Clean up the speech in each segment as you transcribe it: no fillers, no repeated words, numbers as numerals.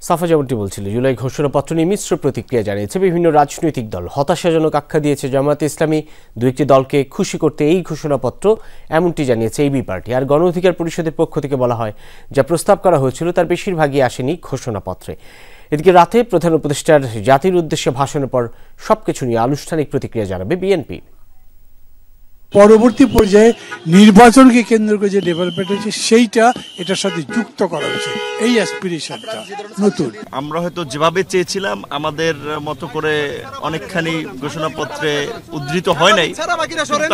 সাফা যেমনটি বলছিল, জুলাই ঘোষণাপত্র নিয়ে মিশ্র প্রতিক্রিয়া জানিয়েছে বিভিন্ন রাজনৈতিক দল। হতাশাজনক আখ্যা দিয়েছে জামায়াতে ইসলামী, দু একটি দলকে খুশি করতে এই ঘোষণাপত্র, এমনটি জানিয়েছে এবি পার্টি। আর গণ অধিকার পরিষদের পক্ষ থেকে বলা হয়, যা প্রস্তাব করা হয়েছিল তার বেশিরভাগই আসেনি ঘোষণাপত্রে। এদিকে রাতে প্রধান উপদেষ্টার জাতির উদ্দেশ্যে ভাষণের পর সবকিছু নিয়ে আনুষ্ঠানিক প্রতিক্রিয়া জানাবে বিএনপি। পরবর্তী পর্যায়ে নির্বাচনকে কেন্দ্র করে যে ডেভেলপমেন্ট হয়েছে সেইটা এটার সাথে যুক্ত করা হয়েছে, এই অ্যাসপিরেশনটা নতুন। আমরা হয়তো যেভাবে চেয়েছিলাম আমাদের মতো করে অনেকখানি ঘোষণাপত্রে উদ্ধৃত হয় নাই,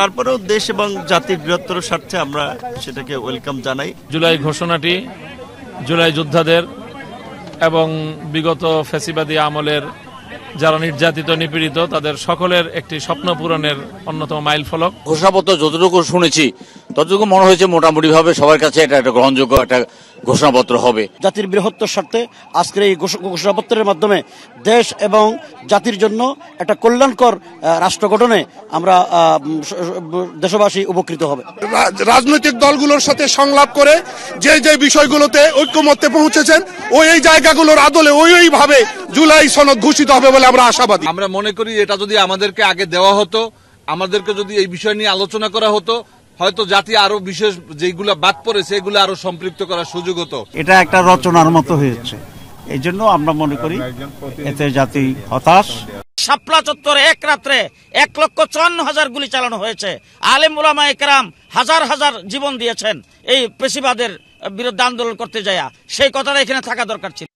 তারপরেও দেশ এবং জাতির বৃহত্তর স্বার্থে আমরা সেটাকে ওয়েলকাম জানাই। জুলাই ঘোষণাটি জুলাই যোদ্ধাদের এবং বিগত ফ্যাসিবাদী আমলের যারা নির্যাতিত নিপীড়িত তাদের সকলের একটি স্বপ্ন পূরণের অন্যতম মাইল ফলক। ঘোষণাপত্র যতটুকু শুনেছি ততটুকু মনে হয়েছে মোটামুটি ভাবে সবার কাছে এটা একটা গ্রহণযোগ্য একটা ঘোষণাপত্র হবে। জাতির বৃহত্তর স্বার্থে আজকের এই ঘোষণাপত্রের মাধ্যমে দেশ এবং জাতির জন্য একটা কল্যাণকর রাষ্ট্র গঠনে আমরা দেশবাসী উপকৃত হবে। রাজনৈতিক দলগুলোর সাথে সংলাপ করে যে যে বিষয়গুলোতে ঐক্যমত্যে পৌঁছেছেন ওই জায়গাগুলোর আদলে ওইভাবে জুলাই সনদ ঘোষিত হবে বলে আমরা আশাবাদী। আমরা মনে করি এটা যদি আমাদেরকে আগে দেওয়া হতো, আমাদেরকে যদি এই বিষয় নিয়ে আলোচনা করা হতো, হয়তো জাতি আরো বিশেষ যেগুলো বাদ পড়েছে এগুলো আরো সম্পৃক্ত করার সুযোগ হতো। এটা একটা রচনার মতো হয়েছে, এই জন্য আমরা মনে করি এতে জাতি হতাশ। শাপলা চত্বরে এক রাত্রে 1,54,000 গুলি চালানো হয়েছে। আলেম ওলামায়ে কেরাম হাজার হাজার জীবন দিয়েছেন এই পেশিবাদের বিরুদ্ধে আন্দোলন করতে যায়। সেই কথাটা এখানে থাকা দরকার ছিল।